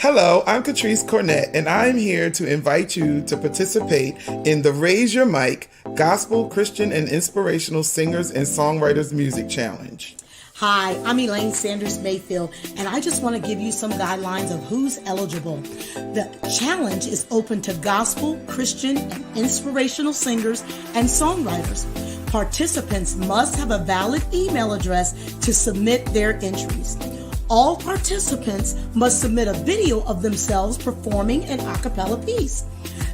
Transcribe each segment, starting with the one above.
Hello, I'm Katrice Cornett, and I'm here to invite you to participate in the Raise Your Mic Gospel, Christian, and Inspirational Singers and Songwriters Music Challenge. Hi, I'm Elaine Sanders Mayfield, and I just want to give you some guidelines of who's eligible. The challenge is open to gospel, Christian, and inspirational singers and songwriters. Participants must have a valid email address to submit their entries. All participants must submit a video of themselves performing an a cappella piece.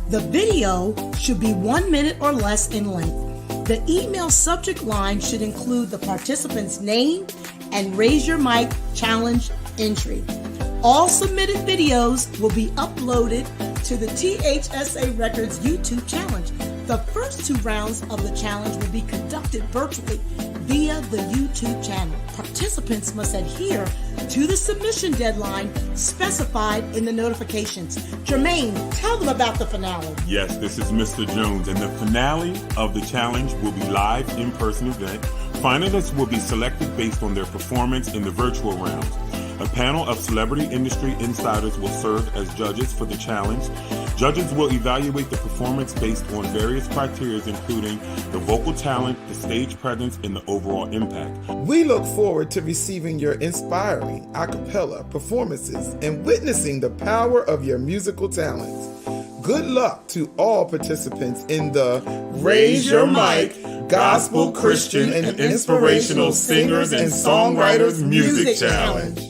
The video should be 1 minute or less in length. The email subject line should include the participant's name and Raise Your Mic challenge entry. All submitted videos will be uploaded to the THSA Records YouTube challenge. The first 2 rounds of the challenge will be conducted virtually via the YouTube channel. Participants must adhere to the submission deadline specified in the notifications. Jermaine, tell them about the finale. Yes, this is Mr. Jones, and the finale of the challenge will be live in-person event. Finalists will be selected based on their performance in the virtual rounds. A panel of celebrity industry insiders will serve as judges for the challenge. Judges will evaluate the performance based on various criteria, including the vocal talent, the stage presence, and the overall impact. We look forward to receiving your inspiring a cappella performances and witnessing the power of your musical talents. Good luck to all participants in the Raise Your Mic Gospel, Christian, and Inspirational Singers and Songwriters Music Challenge.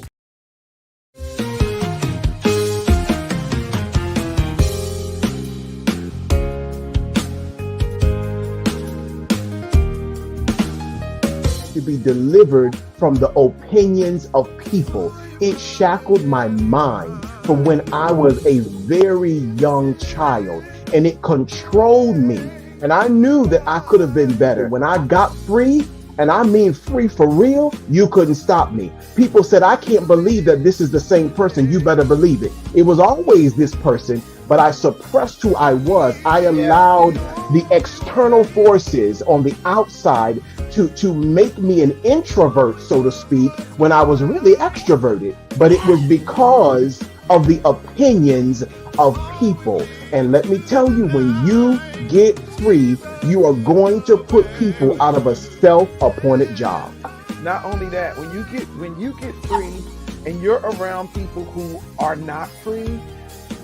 To be delivered from the opinions of people. It shackled my mind from when I was a very young child, and it controlled me. And I knew that I could have been better. When I got free, and I mean free for real, you couldn't stop me. People said, I can't believe that this is the same person. You better believe it. It was always this person, but I suppressed who I was. I allowed the external forces on the outside to make me an introvert, so to speak, when I was really extroverted. But it was because of the opinions of people. And let me tell you, when you get free, you are going to put people out of a self-appointed job. Not only that, when you get free and you're around people who are not free,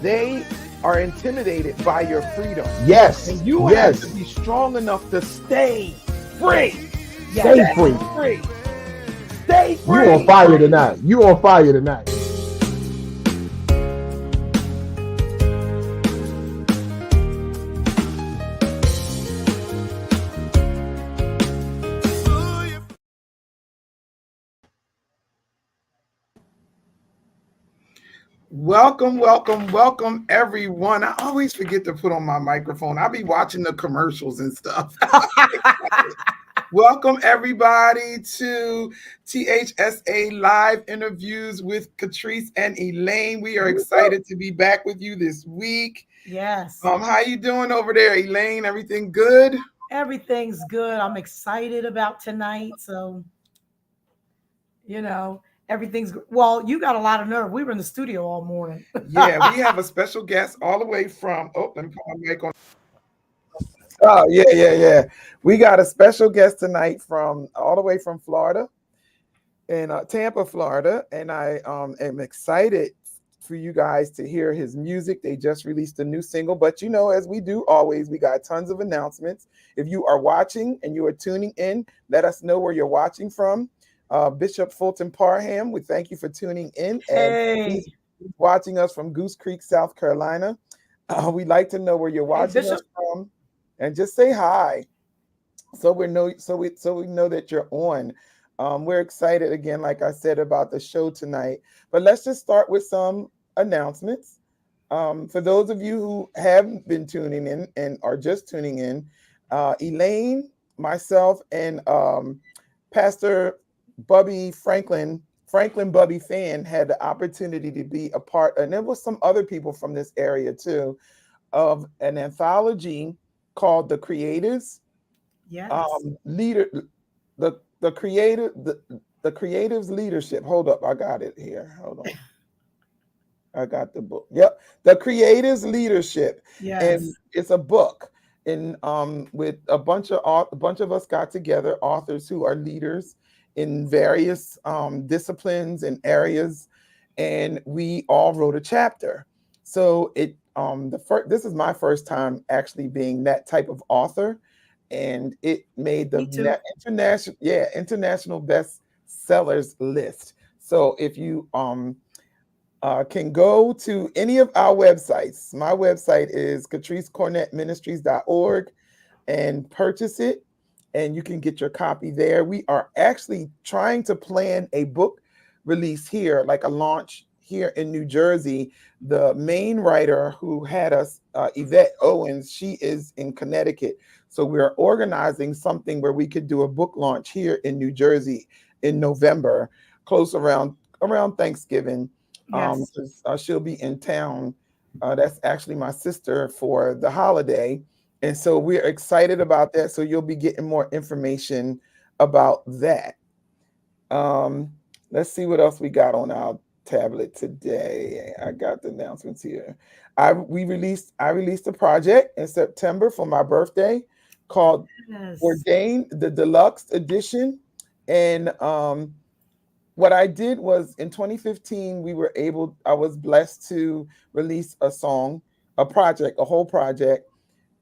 they are intimidated by your freedom. Yes. And you have to be strong enough to stay free. Stay free. Stay free. You on fire tonight. You on fire tonight. Welcome, everyone. I always forget to put on my microphone. I'll be watching the commercials and stuff. Welcome, everybody, to THSA Live Interviews with Katrice and Elaine. We are excited to be back with you this week. Yes. How you doing over there, Elaine? Everything good? Everything's good. I'm excited about tonight. So, everything's good. Well, you got a lot of nerve. We were in the studio all morning. Yeah, we have a special guest all the way from, let me put my mic on. Oh, yeah. We got a special guest tonight from all the way from Florida, in Tampa, Florida. And I am excited for you guys to hear his music. They just released a new single, but as we do always, we got tons of announcements. If you are watching and you are tuning in, let us know where you're watching from. Bishop Fulton Parham, we thank you for tuning in. And he's watching us from Goose Creek, South Carolina. We'd like to know where you're watching us from, and just say hi, so we know that you're on. We're excited again, like I said, about the show tonight. But let's just start with some announcements. For those of you who haven't been tuning in and are just tuning in, Elaine, myself, and Pastor Bubby Franklin Bubby Fan had the opportunity to be a part, and there was some other people from this area too, of an anthology called The Creatives. Yes. The Creatives Leadership. Hold up, I got it here. Hold on. I got the book. Yep. The Creators Leadership. And Yes. it's a book. And with a bunch of us got together, authors who are leaders in various disciplines and areas, and we all wrote a chapter. So this is my first time actually being that type of author, and it made the Me too. international best sellers list. So if you can go to any of our websites. My website is katricecornettministries.org and purchase it, and you can get your copy there. We are actually trying to plan a book release here, like a launch here in New Jersey. The main writer who had us, Yvette Owens, she is in Connecticut. So we're organizing something where we could do a book launch here in New Jersey in November, close around Thanksgiving. Yes. 'Cause, she'll be in town. That's actually my sister for the holiday. And so we're excited about that. So you'll be getting more information about that. Let's see what else we got on our tablet today. I got the announcements here. I released a project in September for my birthday called Yes. Ordained, the Deluxe Edition. And what I did was in 2015, I was blessed to release a whole project.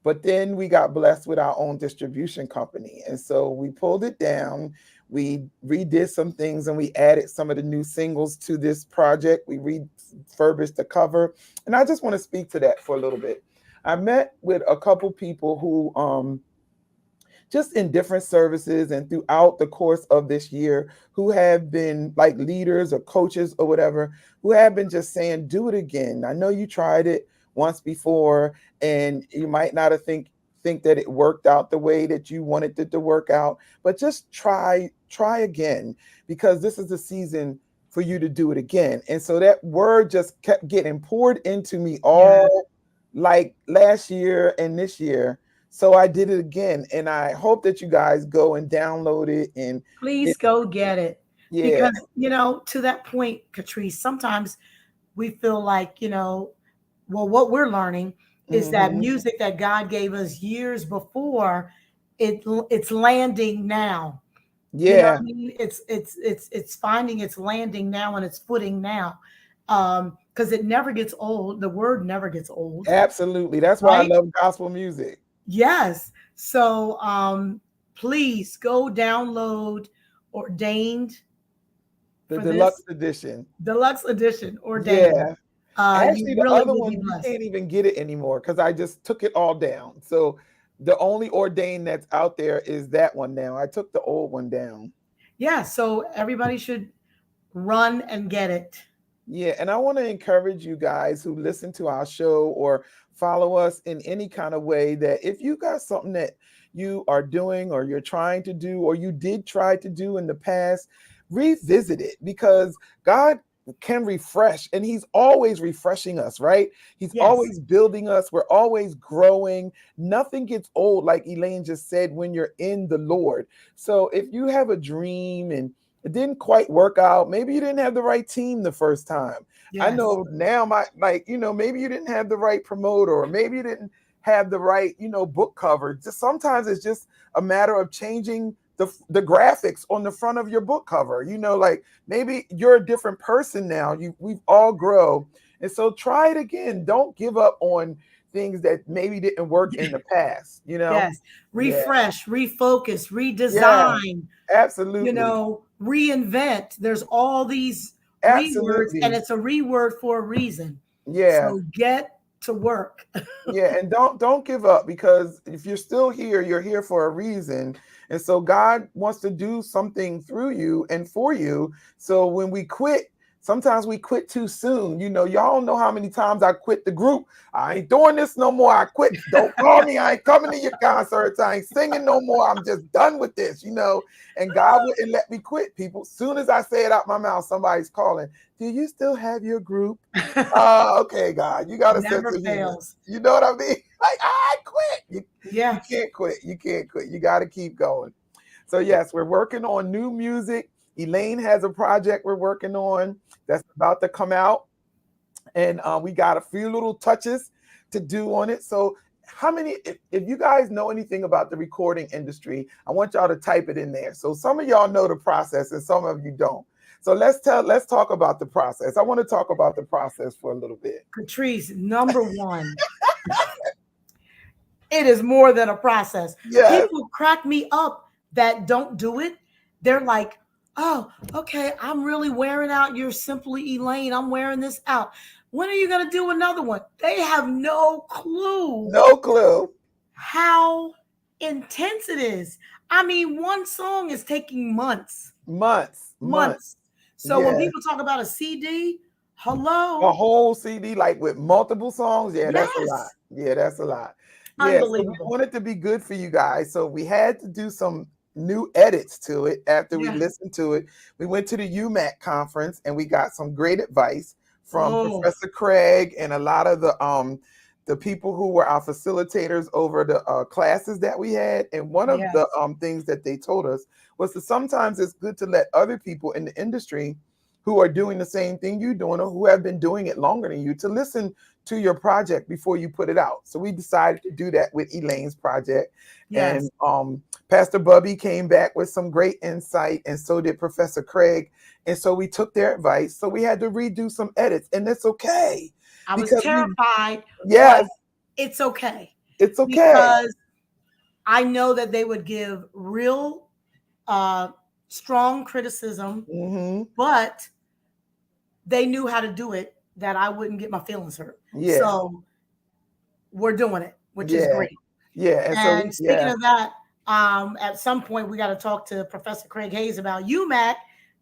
But then we got blessed with our own distribution company. And so we pulled it down. We redid some things and we added some of the new singles to this project. We refurbished the cover. And I just want to speak to that for a little bit. I met with a couple people who, just in different services and throughout the course of this year, who have been like leaders or coaches or whatever, who have been just saying, do it again. I know you tried it once before and you might not have think that it worked out the way that you wanted it to work out, but just try again, because this is the season for you to do it again. And so that word just kept getting poured into me all like last year and this year. So I did it again, and I hope that you guys go and download it. And Please go get it. yeah, Because, to that point, Katrice, sometimes we feel like, well, what we're learning is that mhm. music that God gave us years before, it's landing now. You know Yeah, what I mean? It's finding its landing now and its footing now. Because it never gets old. The word never gets old, absolutely. That's why I right? love gospel music. Yes. So please go download Ordained The for this deluxe edition. deluxe edition, Ordained. Yeah. You Actually, the really other will be one, you blessed. can't even get it anymore because I just took it all down. So the only ordained that's out there is that one now. I took the old one down. Yeah, so everybody should run and get it. Yeah, and I want to encourage you guys who listen to our show or follow us in any kind of way that if you got something that you are doing or you're trying to do or you did try to do in the past, revisit it, because God can refresh and he's always refreshing us, right? He's Yes. always building us. We're always growing. Nothing gets old, like Elaine just said, when you're in the Lord. So if you have a dream and it didn't quite work out, maybe you didn't have the right team the first time. I Yes. know now maybe you didn't have the right promoter, or maybe you didn't have the right, book cover. Just sometimes it's just a matter of changing the graphics on the front of your book cover. Like maybe you're a different person now. We've all grown. And so try it again. Don't give up on things that maybe didn't work in the past, Yes. Yeah. Refresh, refocus, Yeah, redesign, absolutely. reinvent. There's all these rewords, and Absolutely. it's a reword for a reason. Yeah. So get to work. Yeah, and don't give up, because if you're still here, you're here for a reason. And so God wants to do something through you and for you. So when we quit, sometimes we quit too soon. Y'all know how many times I quit the group. I ain't doing this no more. I quit. Don't call me. I ain't coming to your concerts. I ain't singing no more. I'm just done with this. And God wouldn't let me quit, people. Soon as I say it out my mouth, somebody's calling. Do you still have your group? Okay, God, you got a sense Never of humor. fails. You know what I mean? Like, I quit. You Yeah. can't quit. You can't quit. You got to keep going. So, yes, we're working on new music. Elaine has a project we're working on that's about to come out. and we got a few little touches to do on it. So how many, if you guys know anything about the recording industry, I want y'all to type it in there. So some of y'all know the process and some of you don't. So let's talk about the process. I want to talk about the process for a little bit. Katrice, number one, it is more than a process. Yes. People crack me up that don't do it. They're like, oh, okay, I'm really wearing out your Simply Elaine. I'm wearing this out. When are you going to do another one? They have no clue. No clue. How intense it is. I mean, one song is taking months. Months. So when people talk about a CD, hello. A whole CD, like with multiple songs. Yeah, that's a lot. Yeah, that's a lot. Yeah, so we want it to be good for you guys. So we had to do some new edits to it after we listened to it. We went to the UMAC conference and we got some great advice from Professor Craig and a lot of the people who were our facilitators over the classes that we had. And one of the things that they told us was that sometimes it's good to let other people in the industry who are doing the same thing you're doing or who have been doing it longer than you to listen to your project before you put it out. So we decided to do that with Elaine's project. And Pastor Bubby came back with some great insight, and so did Professor Craig. And so we took their advice. So we had to redo some edits, and it's okay. I was terrified. Yes. It's okay. It's okay. Because I know that they would give real strong criticism, but they knew how to do it that I wouldn't get my feelings hurt. Yeah. So we're doing it, which is great. Yeah. And so, speaking of that, at some point we got to talk to Professor Craig Hayes about UMAC,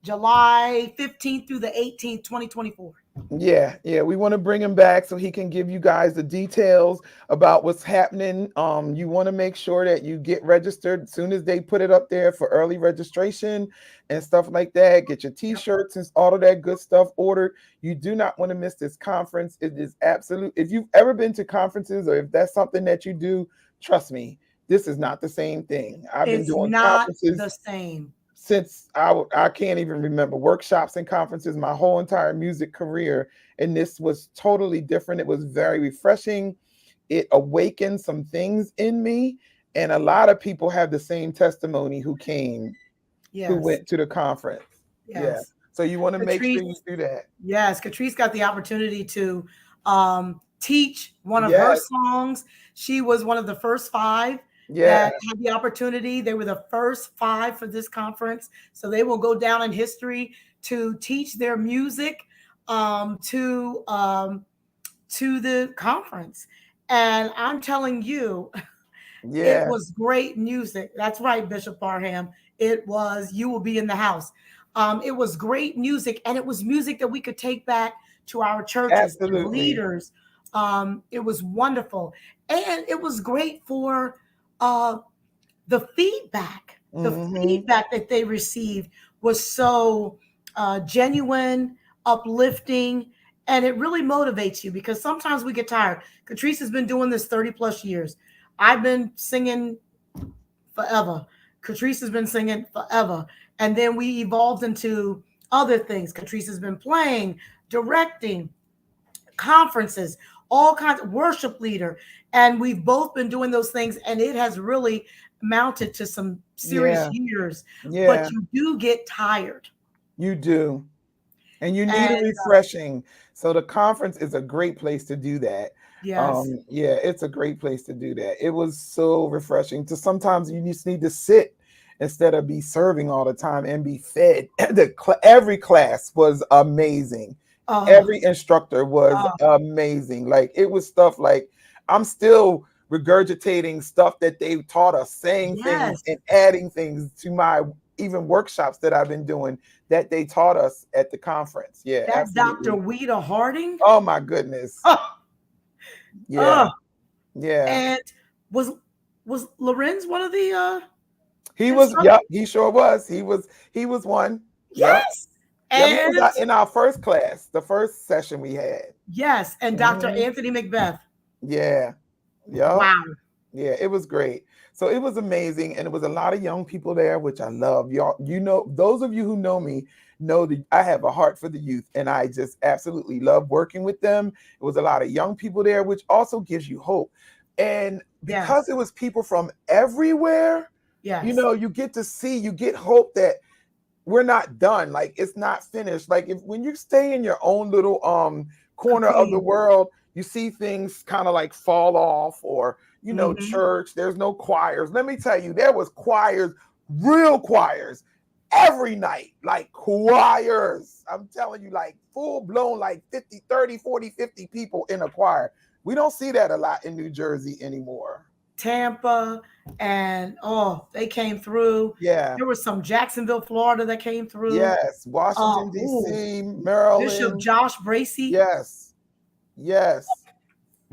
July 15th through the 18th, 2024. Yeah. We want to bring him back so he can give you guys the details about what's happening. You want to make sure that you get registered as soon as they put it up there for early registration and stuff like that. Get your t-shirts and all of that good stuff ordered. You do not want to miss this conference. It is absolute. If you've ever been to conferences or if that's something that you do, trust me, this is not the same thing. I've been doing conferences the same since I can't even remember workshops and conferences my whole entire music career. And this was totally different. It was very refreshing. It awakened some things in me. And a lot of people have the same testimony who came, who went to the conference. Yeah. So you want to make sure you do that. Yes. Katrice got the opportunity to teach one of her songs. She was one of the first 5 that had the opportunity. They were the first 5 for this conference. So they will go down in history to teach their music to the conference. And I'm telling you, it was great music. That's right, Bishop Parham. It was, you will be in the house. It was great music, and it was music that we could take back to our churches and leaders. It was wonderful. And it was great for the feedback. The feedback that they received was so genuine, uplifting, and it really motivates you because sometimes we get tired. Katrice has been doing this 30 plus years. I've been singing forever. Katrice has been singing forever. And then we evolved into other things. Katrice has been playing, directing, conferences, all kinds of worship leader. And we've both been doing those things. And it has really mounted to some serious years. But you do get tired. You do. And you need a refreshing. So the conference is a great place to do that. Yes. It's a great place to do that. It was so refreshing. To sometimes you just need to sit instead of be serving all the time and be fed. Every class was amazing. Every instructor was amazing. Like it was stuff like I'm still regurgitating stuff that they taught us, saying things and adding things to my even workshops that I've been doing that they taught us at the conference. Yeah, that absolutely. Dr. Weta Harding. Oh my goodness. Yeah. And was Larenz one of the he was, he sure was. He was one. Yes. And in our first class, the first session we had. Yes, and Dr. Anthony Macbeth. Yeah. Wow. Yeah, it was great. So it was amazing, and it was a lot of young people there, which I love. Y'all, those of you who know me know that I have a heart for the youth, and I just absolutely love working with them. It was a lot of young people there, which also gives you hope. And because Yes. it was people from everywhere, Yes. you get to see, you get hope that we're not done. Like it's not finished. Like if when you stay in your own little corner of the Cocoon. world, you see things kind of like fall off, or Hmm. church, there's no choirs. Let me tell you, there was choirs, real choirs every night, like choirs. I'm telling you, like full blown, like 50, 30, 40, 50 people in a choir. We don't see that a lot in New Jersey anymore. Tampa, and they came through. Yeah. There was some Jacksonville, Florida that came through. Yes. Washington, Ooh, D.C., Bishop Maryland. Josh Bracy, Yes. Yes.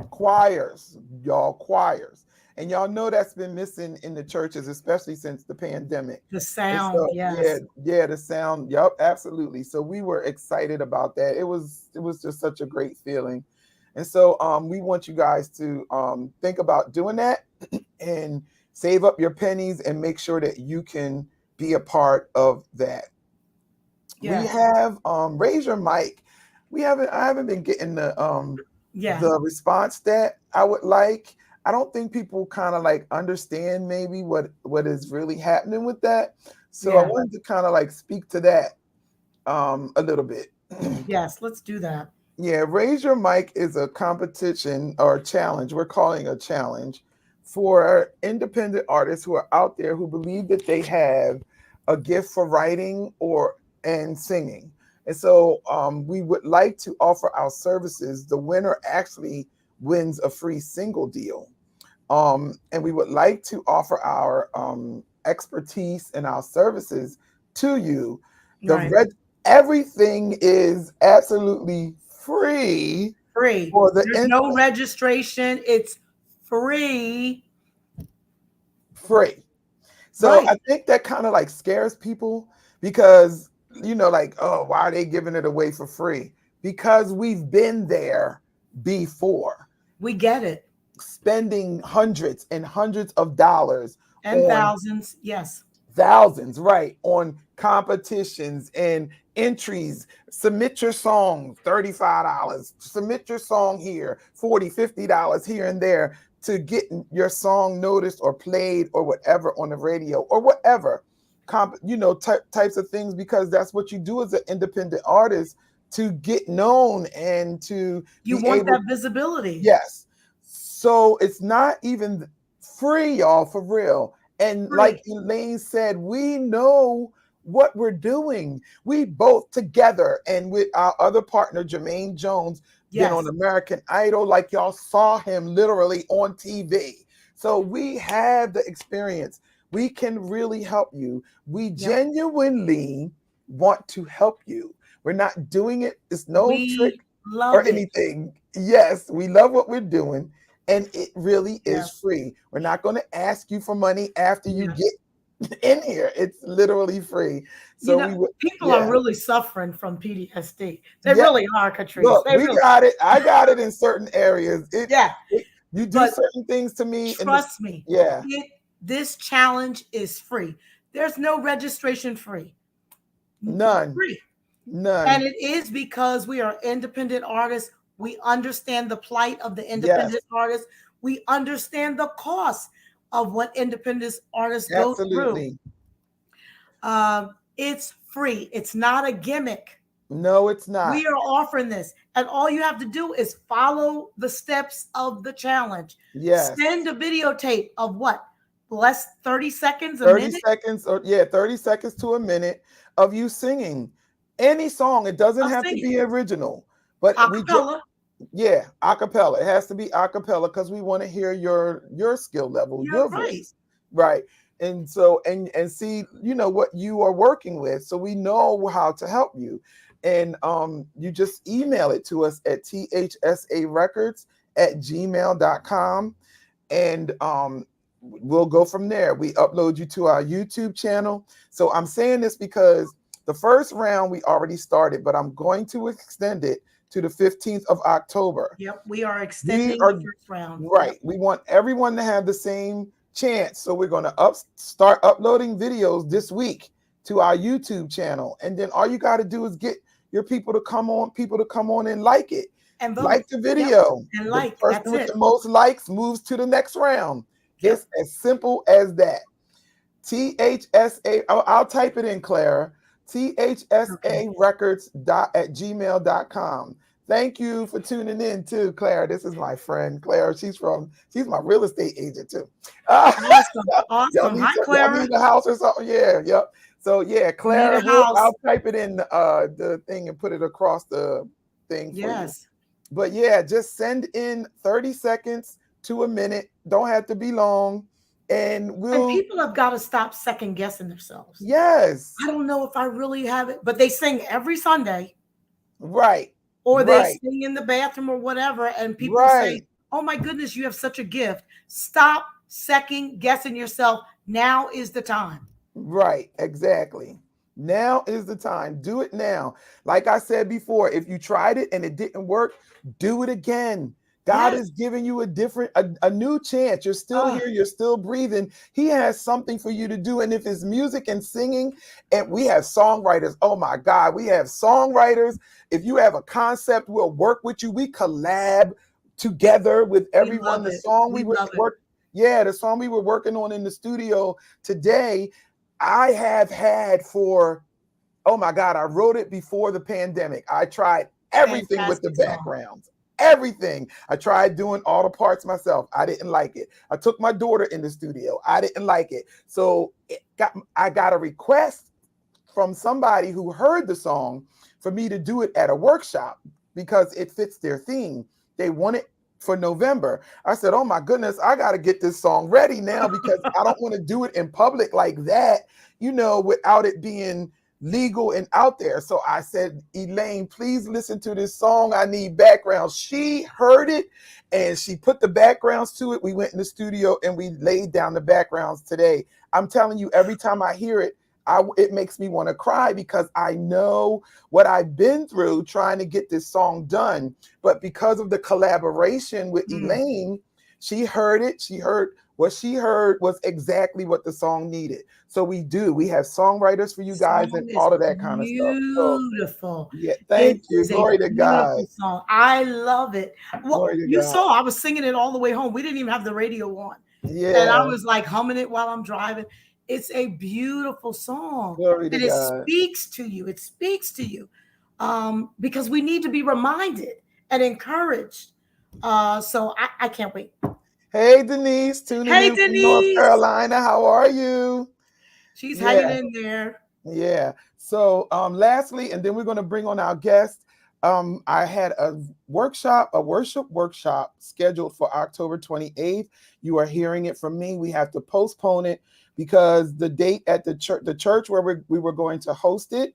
Choirs, y'all, choirs. And y'all know that's been missing in the churches, especially since the pandemic. the And sound, so, yeah, yes. yeah, the sound. Yep, absolutely. So we were excited about that. It was just such a great feeling. And so we want you guys to think about doing that and save up your pennies and make sure that you can be a part of that. We Yes. have raise your mic. I haven't been getting Yeah. the response that I would like. I don't think people kind of like understand maybe what is really happening with that. So I Yeah. wanted to kind of like speak to that a little bit. Yes. Let's do that. Yeah, Raise Your Mic is a competition or a challenge. We're calling a challenge for independent artists who are out there who believe that they have a gift for writing or and singing. And so we would like to offer our services. The winner actually wins a free single deal. And we would like to offer our expertise and our services to you. The Right. red Everything is absolutely free Free. for the There's no registration. It's free. free. So Right. I think that kind of like scares people because like, oh, why are they giving it away for free? Because we've been there before, We get it. spending hundreds and hundreds of dollars And on thousands. Yes. thousands, right, on competitions and entries. Submit your song, $35. Submit your song here, $40, $50 here and there to get your song noticed or played or whatever on the radio or whatever. Types of things, because that's what you do as an independent artist to get known and to You be want able. that visibility. Yes. So it's not even free, y'all, for real. And like Free. Elaine said, we know what we're doing. We both together and with our other partner, Jermaine Jones, been on Yes. American Idol. Like y'all saw him literally on TV. So we have the experience. We can really help you. We Yep. genuinely want to help you. We're not doing it. It's no trick We or love it. anything. Yes, we love what we're doing, and it really is Yes. free. We're not going to ask you for money after you Yes. get in here. It's literally free. You So know, we would, people are yeah, really suffering from PTSD. They yeah. really are, Katrice. Look, They we really, got it. I got it in certain areas. yeah. You do But certain things to me, and trust me, yeah, this challenge is free. There's no registration free. none, Free. And none. it is because we are independent artists. We understand the plight of the Yes, independent artists. We understand the cost of what independent artists go through. absolutely. It's free. It's not a gimmick. No, it's not. We are offering this, and all you have to do is follow the steps of the challenge. Yes. Send a videotape of what? Less 30 seconds, a 30 minute seconds, or yeah, 30 seconds to a minute of you singing any song. It doesn't of have to singing be original, but a we just, cappella. yeah, a cappella. It has to be a cappella because we want to hear your skill level, You're your right. voice, right? And so and see, what you are working with, so we know how to help you. And you just email it to us at thsarecords@gmail.com, and we'll go from there. We upload you to our YouTube channel. So I'm saying this because the first round we already started, but I'm going to extend it to the 15th of October. Yep, we are We extending are the first round. right. Yep. We want everyone to have the same chance. So we're going to start uploading videos this week to our YouTube channel. And then all you got to do is get your people to come on and like it. And vote. Like the video. Yep. And the person that's with it. the most likes moves to the next round. Yep. It's as simple as that. THSA, I'll type it in, Clara. THSArecords@gmail.com. Thank you for tuning in too, Clara. This is my friend, Clara. She's my real estate agent too. Awesome. Hi, Clara. Y'all need a house or something? Yeah, yep. So yeah, Clara, I'll type it in the thing and put it across the thing for you. But yeah, just send in 30 seconds to a minute. Don't have to be long. And people have got to stop second guessing themselves. Yes. I don't know if I really have it, but they sing every Sunday. Right. Or they sing in the bathroom or whatever. And people say, oh my goodness, you have such a gift. Stop second guessing yourself. Now is the time. Right. Exactly. Now is the time. Do it now. Like I said before, if you tried it and it didn't work, do it again. God is giving you a new chance. You're still here. You're still breathing. He has something for you to do. And if it's music and singing, and we have songwriters, oh my God, we have songwriters. If you have a concept, we'll work with you. We collab together with everyone. The song the song we were working on in the studio today, I have had for, oh my God, I wrote it before the pandemic. I tried everything with the backgrounds. Everything. I tried doing all the parts myself. I didn't like it. I took my daughter in the studio. I didn't like it. So I got a request from somebody who heard the song for me to do it at a workshop because it fits their theme. They want it for November. I said, oh my goodness, I got to get this song ready now because I don't want to do it in public like that, without it being legal and out there. So I said, Elaine, please listen to this song. I need background. She heard it and she put the backgrounds to it. We went in the studio and we laid down the backgrounds today. I'm telling you, every time I hear it, it makes me want to cry because I know what I've been through trying to get this song done. But because of the collaboration with Elaine, she heard it. What she heard was exactly what the song needed. So we have songwriters for you guys and all of that kind of stuff. Beautiful. So, yeah, thank you. Glory to God. Song. I love it. Well, you saw I was singing it all the way home. We didn't even have the radio on. Yeah. And I was like humming it while I'm driving. It's a beautiful song. Glory to God. It speaks to you. It speaks to you. Because we need to be reminded and encouraged. So I can't wait. Hey, Denise, tuning in from North Carolina. How are you? She's hanging in there. Yeah. So lastly, and then we're going to bring on our guest. I had a worship workshop scheduled for October 28th. You are hearing it from me. We have to postpone it because the date at the church where we were going to host it,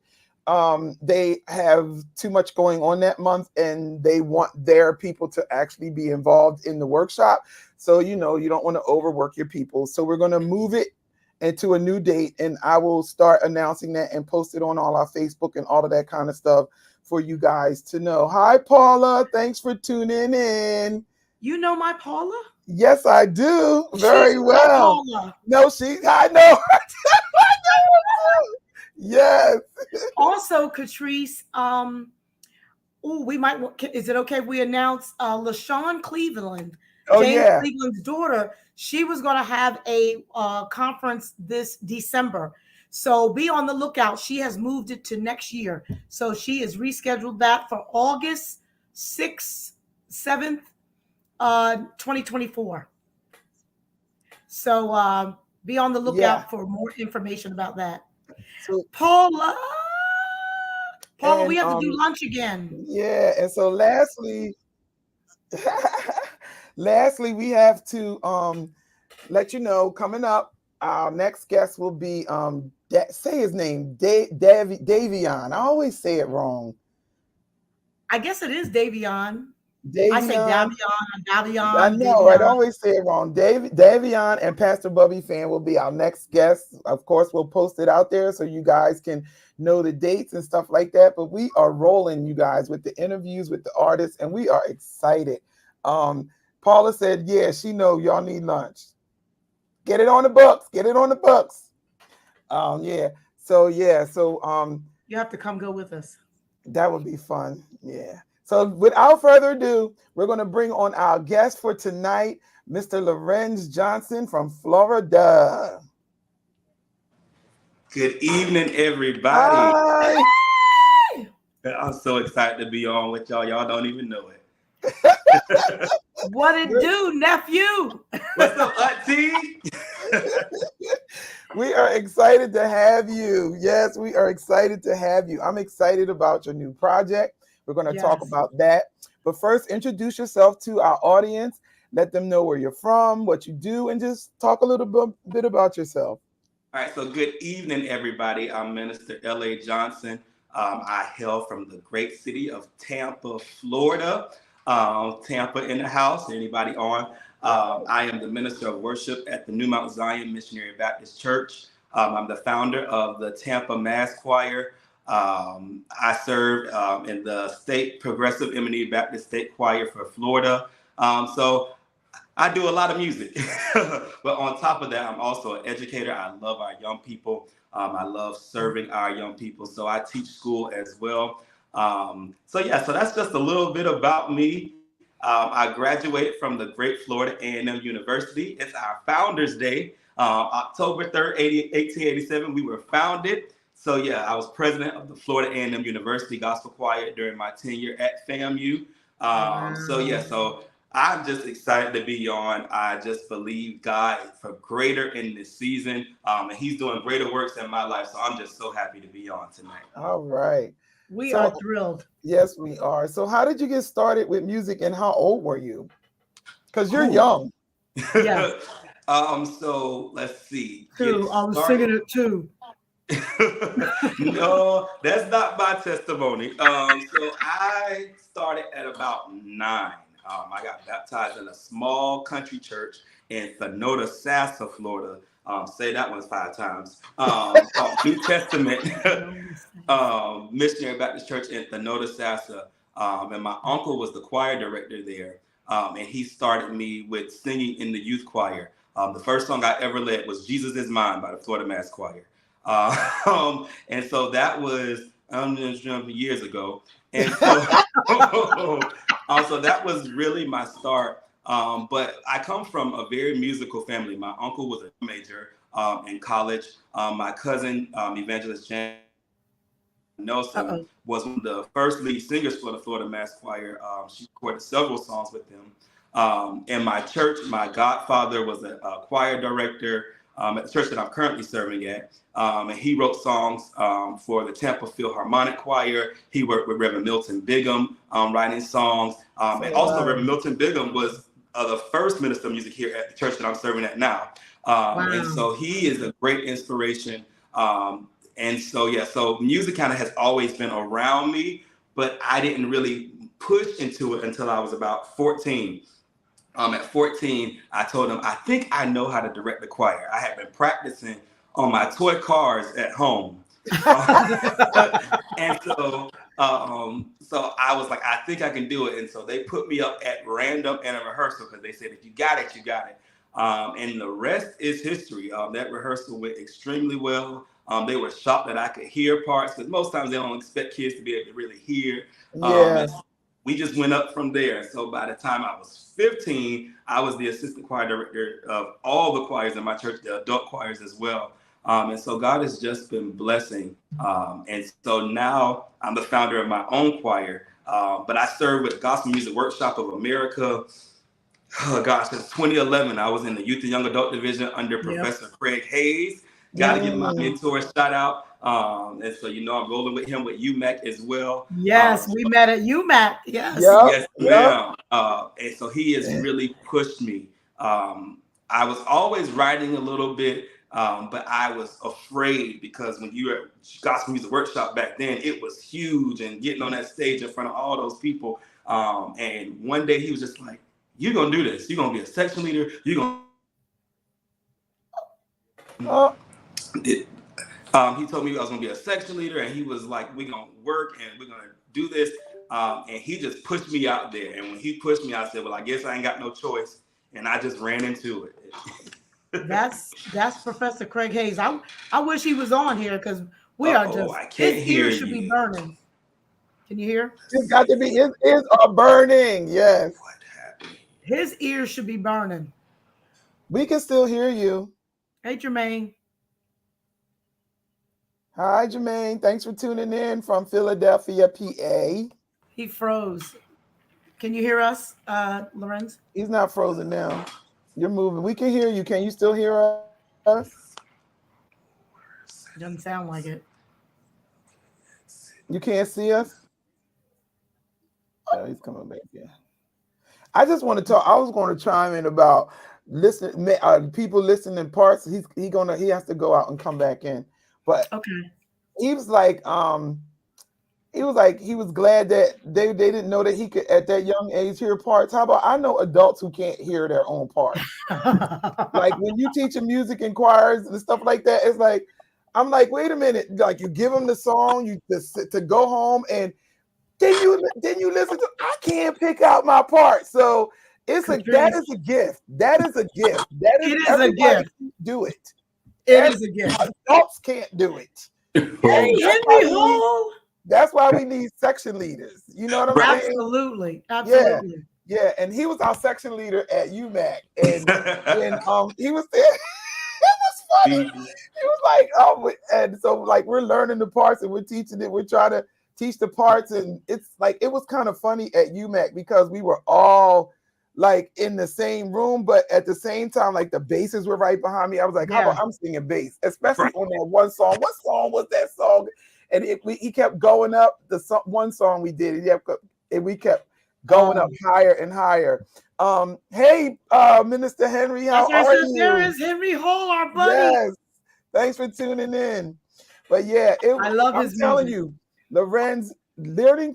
they have too much going on that month and they want their people to actually be involved in the workshop. So, you don't want to overwork your people. So we're going to move it into a new date and I will start announcing that and post it on all our Facebook and all of that kind of stuff for you guys to know. Hi, Paula. Thanks for tuning in. You know my Paula? Yes, I do. Very well. Paula. No, I know. Yes. Also, Katrice, is it okay if we announce LaShawn Cleveland, James Cleveland's daughter? She was going to have a conference this December. So be on the lookout. She has moved it to next year. So she is rescheduled that for August 6th, 7th, 2024. So be on the lookout for more information about that. So, Paula, we have to do lunch again. Yeah, and so lastly, we have to let you know coming up. Our next guest will be say his name, Davion. I always say it wrong. I guess it is Davion. I say Davion. I Davion, know, right? I Davion. always say it wrong. Davion and Pastor Bubby Fan will be our next guests. Of course, we'll post it out there so you guys can know the dates and stuff like that. But we are rolling, you guys, with the interviews with the artists, and we are excited. Paula said, yeah, she know y'all need lunch. Get it on the books. Get it on the books. Yeah. So You have to come go with us. that would be fun. Yeah. So without further ado, we're going to bring on our guest for tonight, Mr. Larenz Johnson from Florida. Good evening, everybody. Hi. I'm so excited to be on with y'all. Y'all don't even know it. What it do, nephew? What's up, Auntie? We are excited to have you. Yes, we are excited to have you. I'm excited about your new project. We're going to talk about that. But first, introduce yourself to our audience. Let them know where you're from, what you do, and just talk a little bit about yourself. All right, so good evening, everybody. I'm Minister Elaine Johnson. I hail from the great city of Tampa, Florida. Tampa in the house. Anybody on? I am the minister of worship at the New Mount Zion Missionary Baptist Church. I'm the founder of the Tampa Mass Choir. I served in the State Progressive M&E Baptist State Choir for Florida. So I do a lot of music. But on top of that, I'm also an educator. I love our young people. I love serving our young people. So I teach school as well. So that's just a little bit about me. I graduated from the great Florida A&M University. It's our Founders Day, October 3rd, 1887. We were founded. So I was president of the Florida A&M University Gospel Choir during my tenure at FAMU. So I'm just excited to be on. I just believe God for greater in this season, and He's doing greater works in my life. So I'm just so happy to be on tonight. All right. We are thrilled. Yes, we are. So how did you get started with music, and how old were you? Because you're young. Yes. So let's see. Two. I was singing it too. No, that's not my testimony. So I started at about 9. I got baptized in a small country church in Thanota, Sassa, Florida. Say that one 5 times. New Testament Missionary Baptist Church in Thanota, Sassa. And my uncle was the choir director there. And he started me with singing in the youth choir. The first song I ever led was Jesus Is Mine by the Florida Mass Choir. And so that was years ago. And so, so that was really my start. But I come from a very musical family. My uncle was a major in college. My cousin, Evangelist Jan Nelson, was one of the first lead singers for the Florida Mass Choir. She recorded several songs with them. In my church, my godfather was a choir director at the church that I'm currently serving at. And he wrote songs for the Tampa Philharmonic Choir. He worked with Reverend Milton Bigham writing songs. And also Reverend Milton Bigham was the first minister of music here at the church that I'm serving at now. And so he is a great inspiration. And so music kind of has always been around me, but I didn't really push into it until I was about 14. At 14, I told him, I think I know how to direct the choir. I had been practicing on my toy cars at home. And so I was like, I think I can do it. And so they put me up at random in a rehearsal because they said, if you got it, you got it. And the rest is history. That rehearsal went extremely well. They were shocked that I could hear parts because most times they don't expect kids to be able to really hear. We just went up from there. So by the time I was 15, I was the assistant choir director of all the choirs in my church, the adult choirs as well. And so God has just been blessing. And so now I'm the founder of my own choir. But I serve with Gospel Music Workshop of America. Oh gosh, since 2011, I was in the Youth and Young Adult Division under Professor Craig Hayes. Got to give my mentor a shout out. And so, I'm rolling with him with UMAC as well. Yes, we met at UMAC. Yes. Yes, ma'am. And so he has really pushed me. I was always writing a little bit, but I was afraid because when you were at Gospel Music Workshop back then, it was huge. And getting on that stage in front of all those people, And one day he was just like, "You're gonna do this. You're gonna be a section leader. You're gonna." Oh, He told me I was gonna be a section leader, and he was like, "We're gonna work and we're gonna do this." And he just pushed me out there. And when he pushed me, I said, "Well, I guess I ain't got no choice," and I just ran into it. That's Professor Craig Hayes. I wish he was on here because we are just I can't his hear ears should be you. burning. Can you hear? it's got to be. His ears are burning. Yes, What happened? His ears should be burning. we can still hear you. Hey, Jermaine. Hi, Jermaine. Thanks for tuning in from Philadelphia, PA. He froze. Can you hear us, Larenz? He's not frozen now. You're moving. We can hear you. Can you still hear us? Doesn't sound like it. You can't see us? Oh, he's coming back. Yeah. I just want to talk. I was going to chime in about people listening parts. He has to go out and come back in. But Okay. he was like, he was glad that they didn't know that he could at that young age hear parts. How about I know adults who can't hear their own parts. Like when you teach music in choirs and stuff like that, it's like I'm like, wait a minute, like you give them the song, you to go home, and then you listen to. I can't pick out my part, so that is a gift. That is a gift. That is It is a gift. Do it. It is a gift. Adults can't do it. Hey, Henry Hall. That's why we need section leaders. You know what I'm saying? Absolutely. Absolutely. Yeah, and he was our section leader at UMAC, and he was there. It was funny. He was like, and so like we're learning the parts and we're teaching it. We're trying to teach the parts, and it's like it was kind of funny at UMAC because we were all like in the same room, but at the same time, like the basses were right behind me. I was like, how about I'm singing bass, especially on that one song. What song was that song? And he kept going up. One song we did, and we kept going up higher and higher. Hey, Minister Henry, how are you? There is Henry Hall, our buddy. Yes, thanks for tuning in. But yeah, I love his I'm telling music. you, Larenz, learning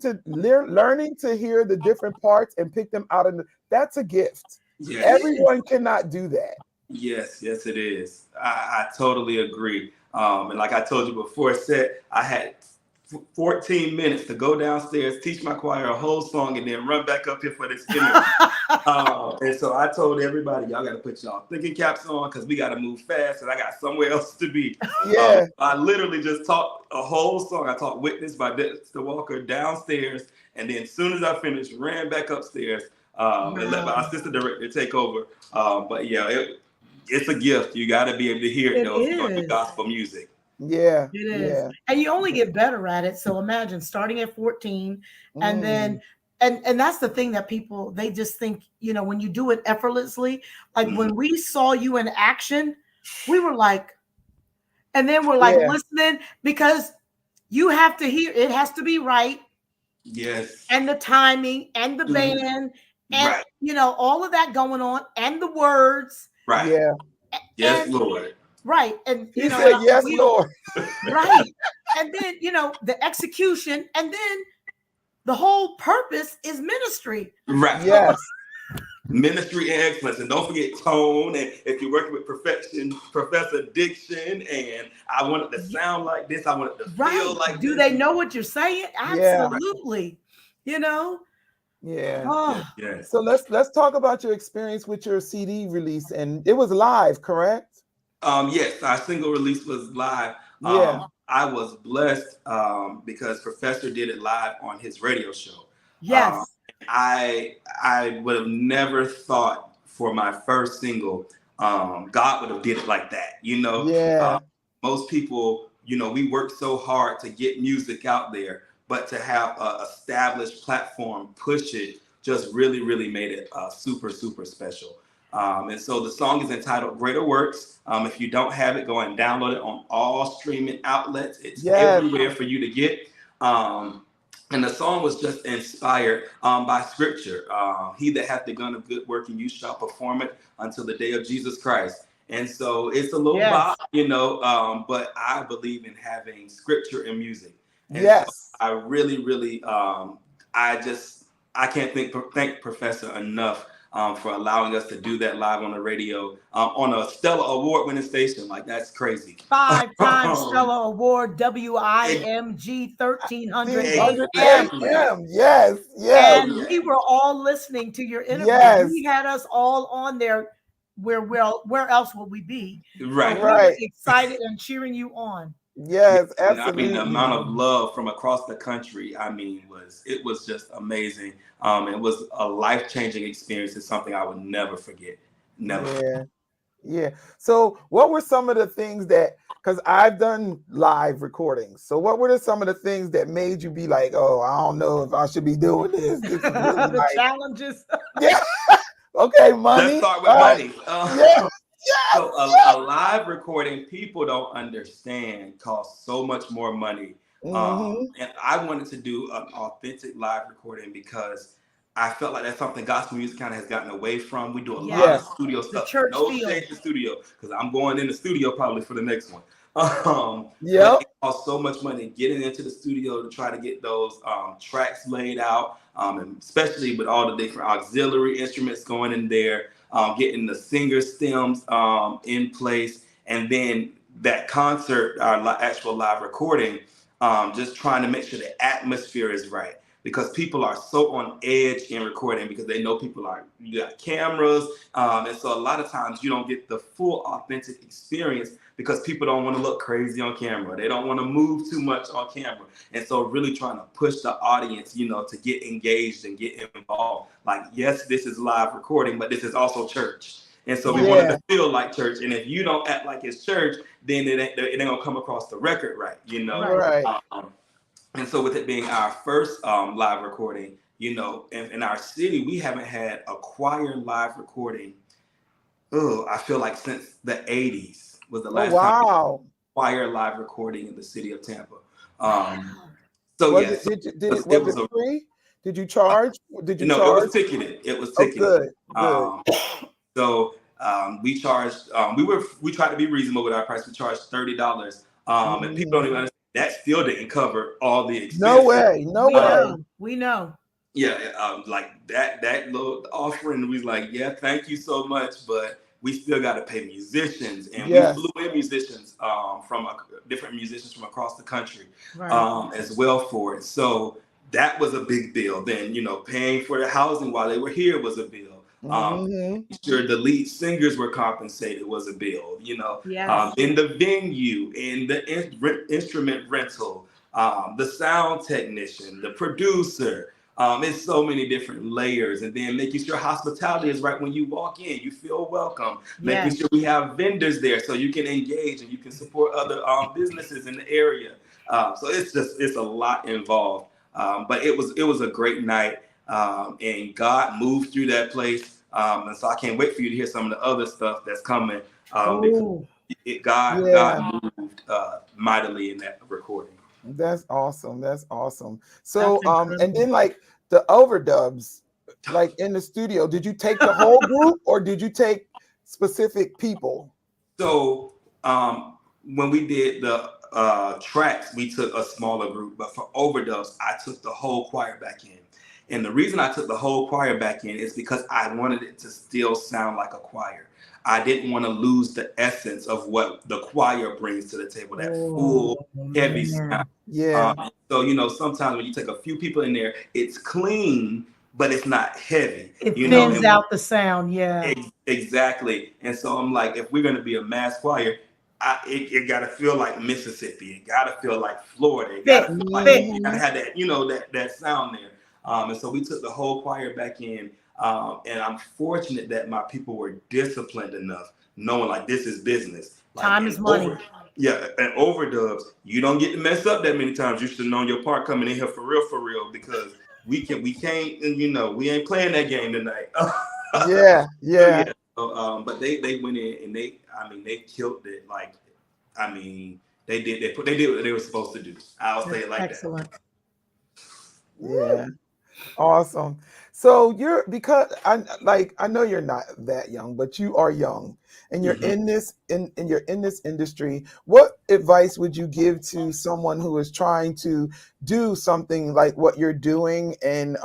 to hear the different parts and pick them out, that's a gift. Yes. Everyone cannot do that. Yes, it is. I totally agree. And like I told you before set, I had 14 minutes to go downstairs, teach my choir a whole song, and then run back up here for this interview. And so I told everybody, y'all got to put y'all thinking caps on because we got to move fast, and I got somewhere else to be. Yeah. I literally just taught a whole song. I taught Witness by Dexter Walker downstairs, and then as soon as I finished, ran back upstairs and let my assistant director take over. But yeah, it's a gift. You got to be able to hear it, though, if you're going to do gospel music. Yeah, it is. Yeah. And you only get better at it. So imagine starting at 14 and then, and that's the thing that people, they just think, when you do it effortlessly, like when we saw you in action, we were like, and then we're like listening because you have to hear, it has to be right. Yes. And the timing and the band and, all of that going on and the words. Right. Yeah. Yes, Lord. Right. And he said, yes, Lord. Right. And then, the execution, and then the whole purpose is ministry. Right. Yes. Ministry and excellence. And don't forget tone. And if you're working with perfection, Professor Diction, and I want it to sound like this, I want it to feel like Do this. they know what you're saying? Absolutely. Yeah. Oh. Yes. So let's talk about your experience with your CD release, and it was live, correct? Yes, our single release was live. Yeah. I was blessed because Professor did it live on his radio show. Yes. I would have never thought for my first single, God would have did it like that. Yeah. Most people, we work so hard to get music out there, but to have an established platform push it just really, really made it super, super special. And so the song is entitled Greater Works. If you don't have it, go and download it on all streaming outlets. It's everywhere for you to get. And the song was just inspired by scripture. He that hath begun a good work in you shall perform it until the day of Jesus Christ. And so it's a little bop, but I believe in having scripture and music. And so I really, really, I can't thank Professor enough for allowing us to do that live on the radio on a Stellar Award-winning station. Like, that's crazy. 5-time Stellar Award, WIMG 1300 100 Exactly. AM. Yes, yes, And we were all listening to your interview. yes. We had us all on there. Where else would we be? Right. So we were excited and cheering you on. Yes, I absolutely. mean, the amount of love from across the country, I mean, it was just amazing. It was a life-changing experience. It's something I would never forget. Never. Yeah. So what were some of the things that, because I've done live recordings, so what were some of the things that made you be like, oh, I don't know if I should be doing this? This is really The challenges. Yeah. Okay, money. Let's start with money. Yeah. So a live recording, people don't understand, costs so much more money. And I wanted to do an authentic live recording because I felt like that's something gospel music kind of has gotten away from. We do a lot of studio stuff. Church no feel. shade to studio, because I'm going in the studio probably for the next one. Yeah. It costs so much money getting into the studio to try to get those tracks laid out, and especially with all the different auxiliary instruments going in there, getting the singer stems in place, and then that concert, our actual live recording, just trying to make sure the atmosphere is right. Because people are so on edge in recording because they know you got cameras. And so a lot of times you don't get the full authentic experience because people don't want to look crazy on camera. They don't want to move too much on camera. And so really trying to push the audience, to get engaged and get involved. Like, yes, this is live recording, but this is also church. And so we wanted to feel like church. And if you don't act like it's church, then it ain't gonna come across the record right, Right. And so with it being our first live recording, in our city, we haven't had a choir live recording. I feel like since the 80s was the last time choir live recording in the city of Tampa. So was it free? Did you charge? Did you charge? No, it was ticketed. It was ticketed. Good. So we charged. We tried to be reasonable with our price. We charged $30. And people don't even understand. That still didn't cover all the expenses. No way. We know. Yeah, like that little offering, we was like, yeah, thank you so much, but we still got to pay musicians, and we flew in musicians from different musicians from across the country as well for it. So that was a big bill. Then paying for the housing while they were here was a bill. Sure, the lead singers were compensated was a bill. In the venue, in the instrument rental, the sound technician, the producer. It's so many different layers, and then making sure hospitality is right when you walk in, you feel welcome. Making sure we have vendors there so you can engage and you can support other businesses in the area. So it's a lot involved, but it was a great night, and God moved through that place. And so I can't wait for you to hear some of the other stuff that's coming. Because God moved mightily in that recording. That's awesome. So and then like the overdubs, like in the studio, did you take the whole group or did you take specific people? So when we did the tracks, we took a smaller group, but for overdubs, I took the whole choir back in. And the reason I took the whole choir back in is because I wanted it to still sound like a choir. I didn't want to lose the essence of what the choir brings to the table, that full, heavy sound. So, sometimes when you take a few people in there, it's clean, but it's not heavy. It thins out the sound, Exactly. And so I'm like, if we're going to be a mass choir, it got to feel like Mississippi. It got to feel like Florida. It got to feel like it got to have that, that sound there. And so we took the whole choir back in. And I'm fortunate that my people were disciplined enough, knowing like this is business. Like, time is money. And overdubs, you don't get to mess up that many times. You should know your part coming in here for real, because we can't, and we ain't playing that game tonight. So, but they went in and they killed it. Like, they did what they were supposed to do. I'll say it like Excellent. that. Yeah. Awesome. So you're because I know you're not that young, but you are young and you're Mhm. you're in this industry. What advice would you give to someone who is trying to do something like what you're doing and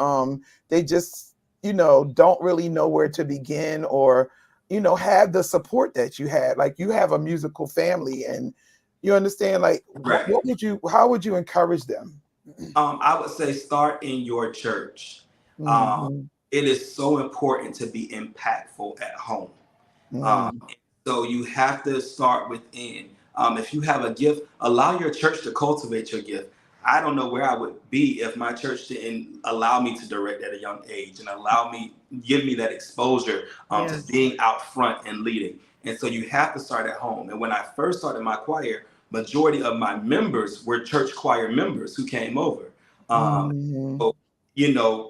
they just, don't really know where to begin or have the support that you had. Like you have a musical family and you understand like Right. how would you encourage them? I would say start in your church. Um, Mhm. it is so important to be impactful at home. Um, Mhm. so you have to start within. If you have a gift, allow your church to cultivate your gift. I don't know where I would be if my church didn't allow me to direct at a young age and give me that exposure to Yes. being out front and leading. And so you have to start at home. And when I first started my choir, majority of my members were church choir members who came over. Um, Mhm. so,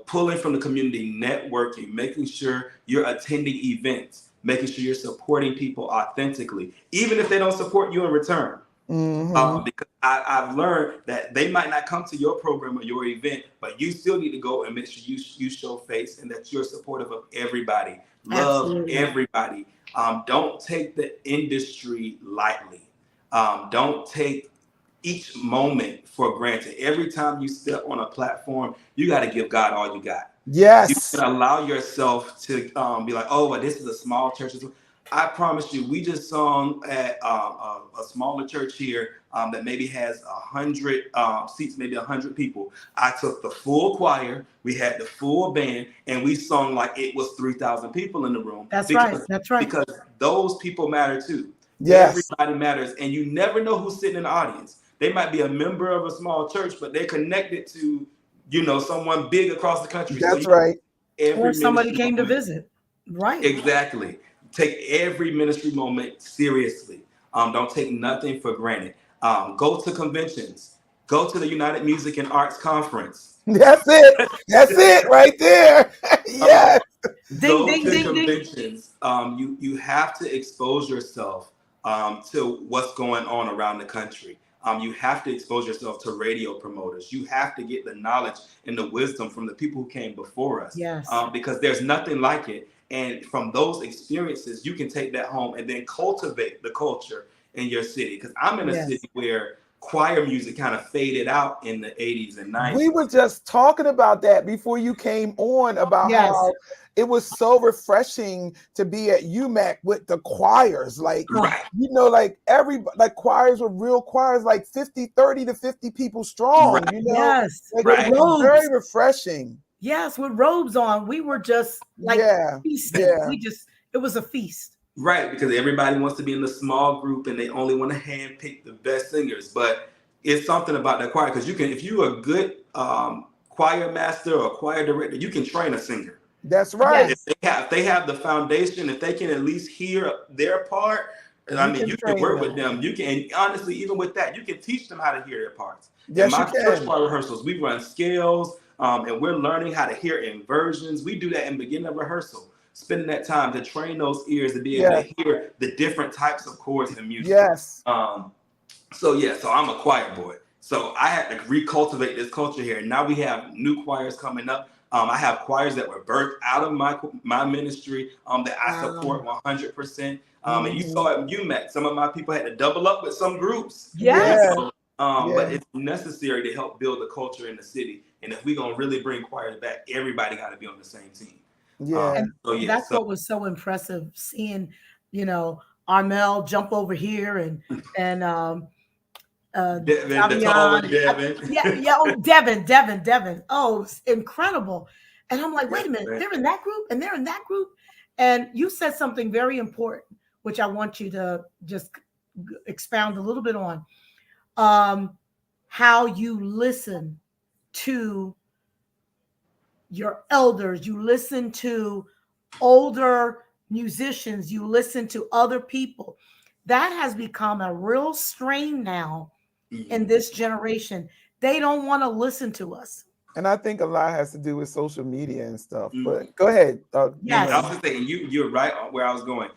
pulling from the community, networking, making sure you're attending events, making sure you're supporting people authentically, even if they don't support you in return. Mhm. Because I've learned that they might not come to your program or your event, but you still need to go and make sure you show face and that you're supportive of everybody. Love Absolutely. everybody. Don't take the industry lightly. Don't take each moment for granted. Every time you step on a platform, you got to give God all you got. You Yes. can allow yourself to be like, oh, well, this is a small church. I promise you, we just sung at a smaller church here that maybe has 100 seats, maybe 100 people. I took the full choir, we had the full band, and we sung like it was 3,000 people in the room That's right. That's right. because those people matter too. Yes. Everybody matters, and you never know who's sitting in the audience. They might be a member of a small church, but they're connected to someone big across the country. So That's you right. Or every somebody ministry came to moment. visit. Right. Exactly. Take every ministry moment seriously. Don't take nothing for granted. Go to conventions. Go to the United Music and Arts Conference. That's it. That's it right there. Um, Yes. Ding, Go ding, to ding, ding. conventions. You have to expose yourself to what's going on around the country. You have to expose yourself to radio promoters. You have to get the knowledge and the wisdom from the people who came before us, Yes. because there's nothing like it. And from those experiences, you can take that home and then cultivate the culture in your city. Because I'm in a Yes. city where choir music kind of faded out in the 80s and We 90s. were just talking about that before you came on about Yes. how it was so refreshing to be at UMAC with the choirs. Like, Oh, Right, like like choirs were real choirs, like 50, 30 to 50 people strong, right, yes. like With it right. was very robes. refreshing. Yes, with robes on. We were just like Yeah. feasting. Yeah. It was a feast. Right, because everybody wants to be in the small group and they only want to handpick the best singers. But it's something about that choir because if you're a good choir master or choir director, you can train a singer. That's right. If Yes. they have the foundation, if they can at least hear their part, and I You mean, can you can train work them. with them. You can, and honestly, even with that, you can teach them how to hear their parts. In Yes, you my church can. choir rehearsals, we run scales, and we're learning how to hear inversions. We do that in beginning of rehearsal, spending that time to train those ears to be able to Yes. hear the different types of chords in music. Yes. So I'm a choir boy. So I had to recultivate this culture here. Now we have new choirs coming up. I have choirs that were birthed out of my ministry that I Wow. support 100%. And you Mhm. saw it in UMAC. Some of my people had to double up with some groups. And Yes. Yeah. so, but Yeah. it's necessary to help build the culture in the city. And if we're gonna really bring choirs back, everybody got to be on the same team. Yeah. And So yeah, that's so what was so impressive seeing, you know, Armel jump over here and Devin, the tall one, Davion. Devin. Yeah, yeah. Oh, Devin. Oh, it's incredible. And I'm like, Yes, wait a minute, man. they're in that group and they're in that group. And you said something very important, which I want you to just expound a little bit on. How you listen to your elders, you listen to older musicians, you listen to other people. That has become a real strain now in Mhm. this generation. They don't want to listen to us. And I think a lot has to do with social media and stuff. Mhm. But go ahead. And I Yes. was just saying, you're right on where I was going.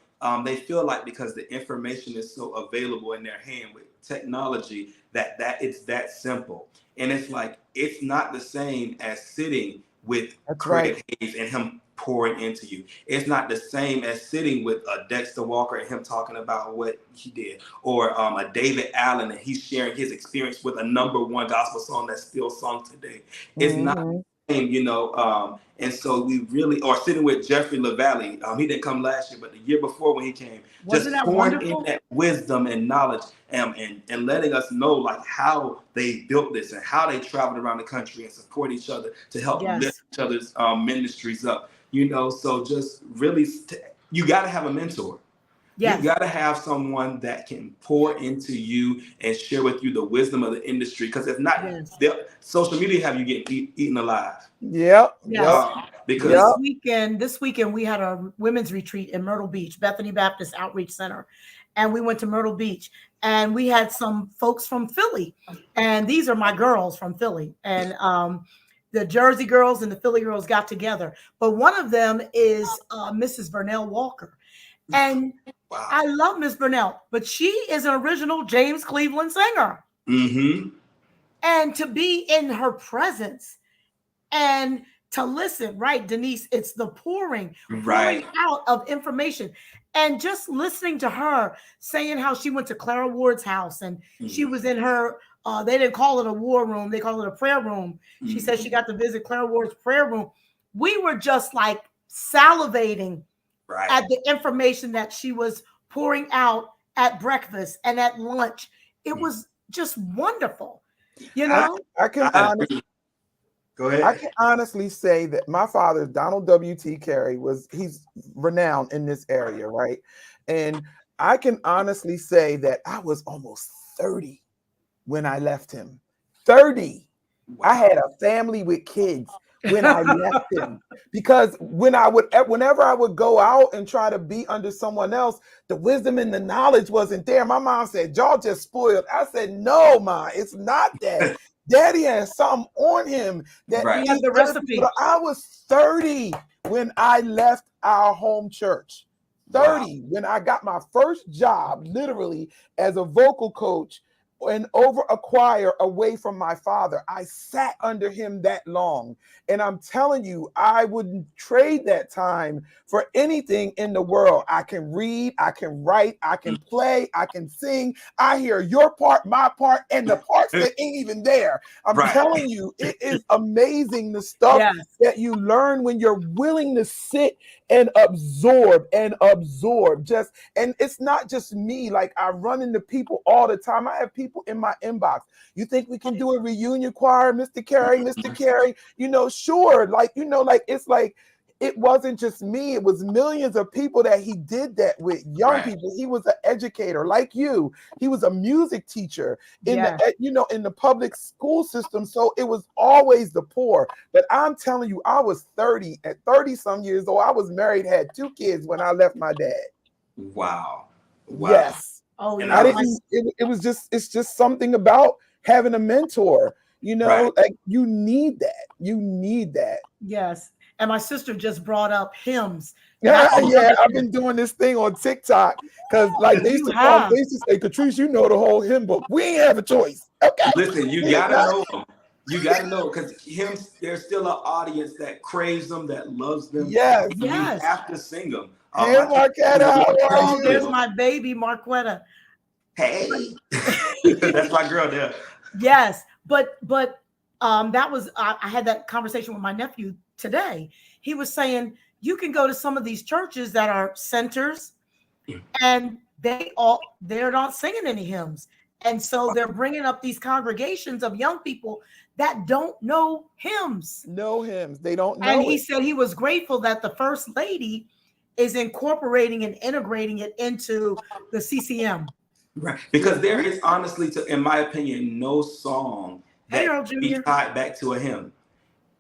They feel like because the information is so available in their hand with technology that it's that simple. And it's like it's not the same as sitting with That's Craig right. Hayes and him pouring into you. It's not the same as sitting with a Dexter Walker and him talking about what he did, or a David Allen and he's sharing his experience with a #1 gospel song that's still sung today. It's not Mhm. the same, and so we really, or sitting with Jeffrey LaValle. He didn't come last year, but the year before when he came, Wasn't just that pouring in wonderful? that wisdom and knowledge, and letting us know like how they built this and how they traveled around the country and support each other to help lift Yes. each other's ministries up. So just really, you got to have a mentor. You Yes. got to have someone that can pour into you and share with you the wisdom of the industry. Because if not, Yes. social media have you getting eaten alive. Yep. Yes. Because This weekend we had a women's retreat in Myrtle Beach, Bethany Baptist Outreach Center, and we went to Myrtle Beach, and we had some folks from Philly, and these are my girls from Philly, and the Jersey girls and the Philly girls got together, but one of them is Mrs. Vernell Walker, and wow. I love Miss Vernell, but she is an original James Cleveland singer, and to be in her presence and to listen, right, Denise? It's the pouring out of information, and just listening to her saying how she went to Clara Ward's house and she was in her. They didn't call it a war room; they called it a prayer room. She said she got to visit Clara Ward's prayer room. We were just like salivating at the information that she was pouring out at breakfast and at lunch. It was just wonderful, I can honestly. Go ahead. I can honestly say that my father, Donald W.T. Carey, he's renowned in this area, right? And I can honestly say that I was almost 30 when I left him. 30. Wow. I had a family with kids when I left him, because whenever I would go out and try to be under someone else, the wisdom and the knowledge wasn't there. My mom said, y'all just spoiled. I said, no, Ma, it's not that. Daddy has something on him that he had the recipe. I was 30 when I left our home church. 30 when I got my first job, literally as a vocal coach and over a choir away from my father. I sat under him that long. And I'm telling you, I wouldn't trade that time for anything in the world. I can read, I can write, I can play, I can sing. I hear your part, my part, and the parts that ain't even there. I'm telling you, it is amazing the stuff that you learn when you're willing to sit and absorb. And it's not just me. Like, I run into people all the time. I have people in my inbox. You think we can do a reunion choir, Mr. Carey, Mr. Carey? Sure. It's like, it wasn't just me. It was millions of people that he did that with. Young people. He was an educator like you. He was a music teacher in the public school system. So it was always the poor. But I'm telling you, I was 30 at 30 some years old. I was married, had 2 kids when I left my dad. Wow. Yes. Oh, and I didn't. It's just something about having a mentor. Like, you need that. You need that. Yes. And my sister just brought up hymns. I've been doing this thing on TikTok because, like, they used to say, Katrice, you know the whole hymn book. We ain't have a choice. Okay. Listen, you gotta know them. You gotta know, because hymns, there's still an audience that craves them, that loves them. Yes. You have to sing them. Hey, Marquetta, there's my baby, Marquetta. Hey, that's my girl there. Yes, but that was I had that conversation with my nephew today. He was saying you can go to some of these churches that are centers, and they're not singing any hymns, and so they're bringing up these congregations of young people that don't know hymns. No hymns, they don't know. And he said he was grateful that the First Lady is incorporating and integrating it into the CCM. Right, because there is honestly, in my opinion, no song that can be tied back to a hymn.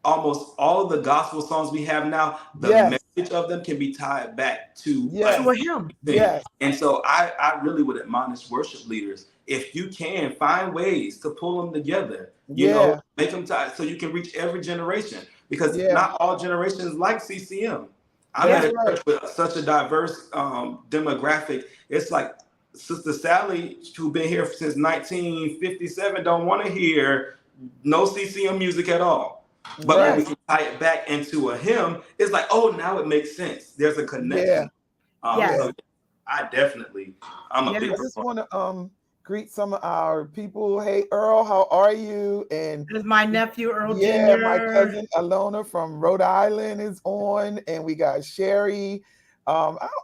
Almost all of the gospel songs we have now, the message of them can be tied back to a hymn. Yes. And so I really would admonish worship leaders, if you can, find ways to pull them together, make them tied so you can reach every generation, because not all generations like CCM. I'm at a church with such a diverse demographic. It's like Sister Sally, who's been here since 1957, don't want to hear no CCM music at all. But when we Right. can tie it back into a hymn, it's like, oh, now it makes sense. There's a connection. Yes. So I'm a big I just want to greet some of our people. Hey, Earl, how are you? And This is my nephew, Earl yeah, Jr. my cousin Alona from Rhode Island is on, and we got Sherry.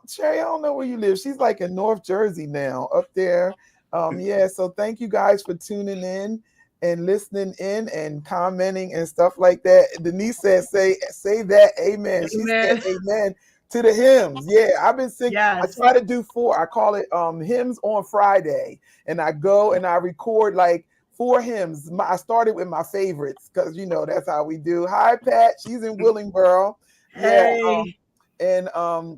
Sherry, I don't know where you live. She's like in North Jersey now, up there. Yeah, so thank you guys for tuning in and listening in and commenting and stuff like that. Denise says, say that, amen. She said amen to the hymns. Yeah, I've been singing. Yes. I try to do 4. I call it hymns on Friday, and I go and I record like 4 hymns. I started with my favorites because that's how we do. Hi, Pat. She's in Willingboro. Hey. Yeah, and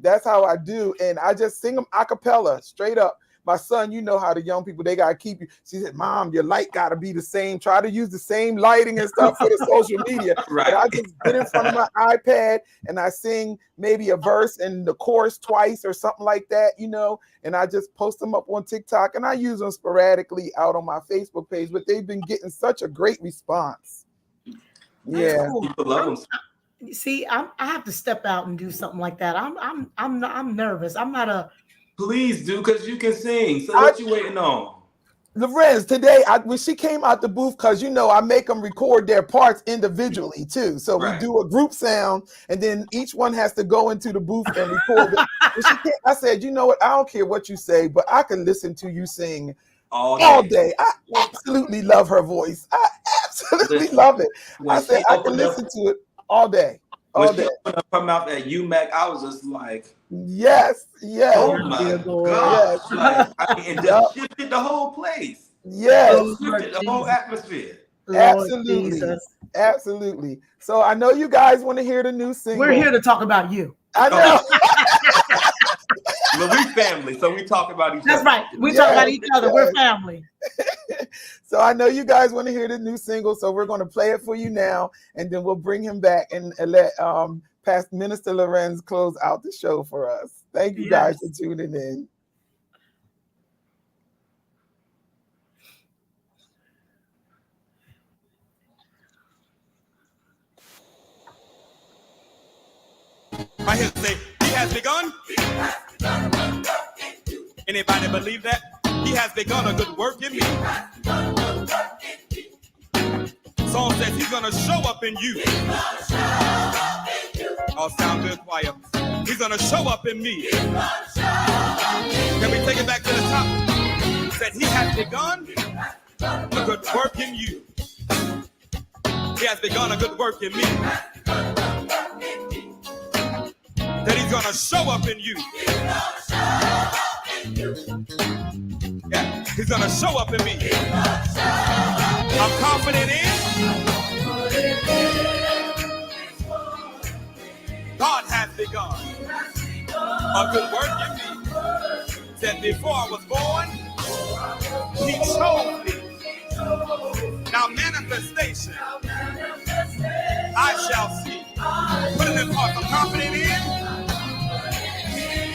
that's how I do. And I just sing them a cappella, straight up. My son, you know how the young people, they got to keep you. She said, Mom, your light got to be the same. Try to use the same lighting and stuff for the social media. Right. But I just get in front of my iPad and I sing maybe a verse and the chorus twice or something like that, and I just post them up on TikTok, and I use them sporadically out on my Facebook page, but they've been getting such a great response. Yeah. Cool. People love them. See, I have to step out and do something like that. I'm nervous. I'm not a. Please do, because you can sing. So what you waiting on? Larenz, today, when she came out the booth, because I make them record their parts individually too. So we do a group sound, and then each one has to go into the booth and record it. I said, you know what? I don't care what you say, but I can listen to you sing all day. I absolutely love her voice. I absolutely love it. I said I can listen to it all day. When she opened up her mouth at UMAC, I was just like, yes. Oh my God. Yes. And just shifted the whole place. Yes. Shifted the whole atmosphere. Absolutely. So I know you guys want to hear the new single. We're here to talk about you. I know. Well, we family, so we talk about each other. That's right. We talk about each other. We're family. So I know you guys want to hear the new single, so we're going to play it for you now, and then we'll bring him back and let Pastor Minister Larenz close out the show for us. Thank you guys for tuning in. Right here, say, He has begun. Anybody believe that? He has begun a good work in me. Song says He's gonna show up in you. All sound good, choir. He's gonna show up in me. Can we take it back to the top? Said He has begun a good work in you. He has begun a good work in me. That He's gonna show up in you. Yeah, He's gonna show up in me. I'm confident in God has begun a good work in me. Said before I was born, He chose me. Now manifestation I shall see. Put it in heart. I'm confident in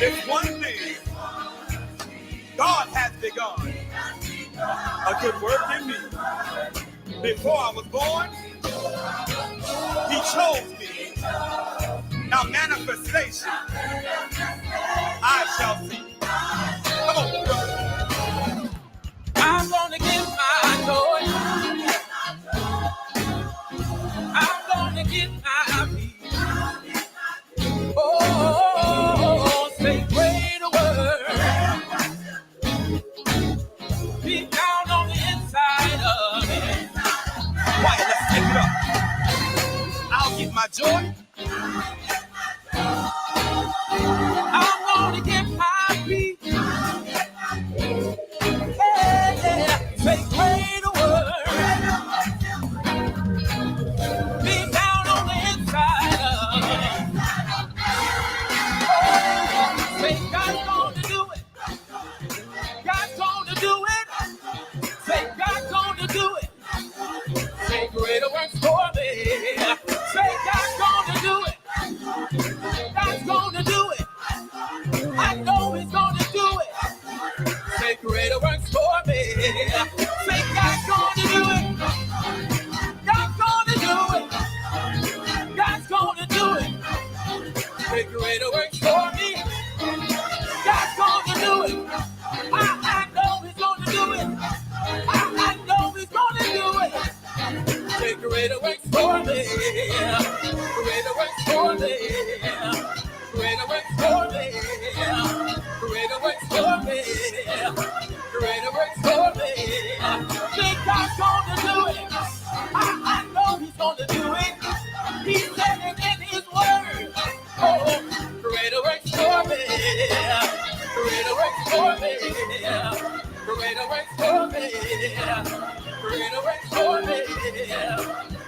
this one thing. God has begun a good work in me. Before I was born, He chose me. Now manifestation I shall see. Come on, brother. I'm gonna get my joy. I'm gonna get my peace. Oh, say greater word. Be down on the inside of me. Why, let's take it up. I'll get my joy. I'm gonna get my peace. Yeah, say greater word. Be down on the inside of me. Oh, say God's gonna do it. God's gonna do it. Say God's gonna do it. Say greater works for me. Say God's gonna do it. Greater works for me. Greater works for me. Greater works for me. Greater works for me. Greater works for me. Think God's gonna do it. I know He's gonna do it. He said it in His word. Oh, greater works for me. Greater works for me. Greater works for me. Greater works for me.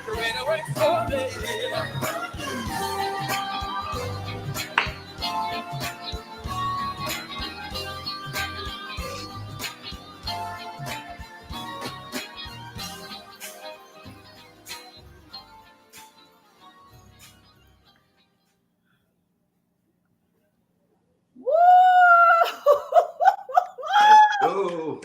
Greater works for me. Oh.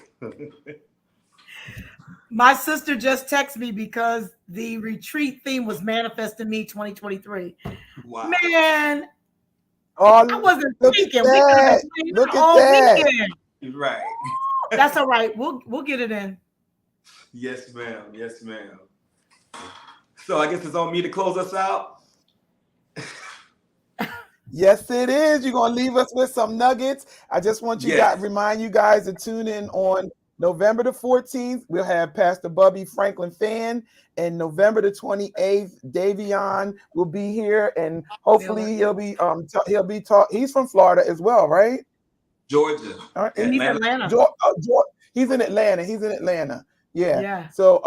My sister just texted me because the retreat theme was Manifest in Me 2023. Wow. Man, Oh, I wasn't look thinking at we could have that. been playing Look that at all that. weekend. Right. That's all right. We'll get it in. Yes, ma'am. Yes, ma'am. So I guess it's on me to close us out. Yes, it is. You're gonna leave us with some nuggets. I just want you Yes. guys remind you guys to tune in on November the 14th. We'll have Pastor Bubby Franklin Fan, and November the 28th, Davion will be here, and hopefully he'll be he's from Florida as well, right? Georgia. He's Atlanta. He's in Atlanta. He's in Atlanta. Yeah. Yeah. So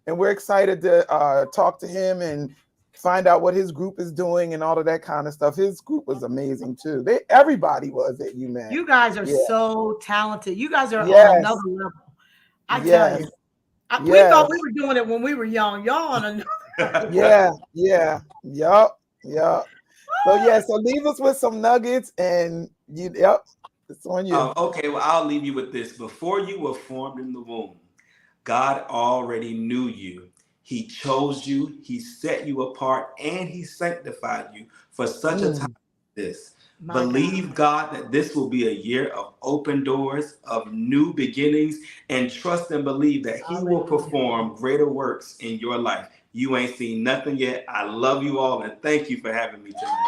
and we're excited to talk to him and find out what his group is doing and all of that kind of stuff. His group was amazing too. Everybody was at UMass. You guys are so talented. You guys are on another level. I tell you. We thought we were doing it when we were young. Y'all on another level. Yup. So leave us with some nuggets and it's on you. Okay, well, I'll leave you with this. Before you were formed in the womb, God already knew you. He chose you, He set you apart, and He sanctified you for such a time as this. Believe God that this will be a year of open doors, of new beginnings, and trust and believe that He will perform greater works in your life. You ain't seen nothing yet. I love you all, and thank you for having me tonight.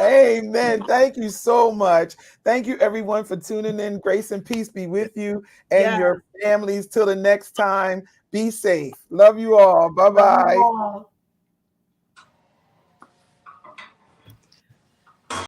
Amen. Thank you so much. Thank you, everyone, for tuning in. Grace and peace be with you and your families. Till the next time, be safe. Love you all. Bye-bye.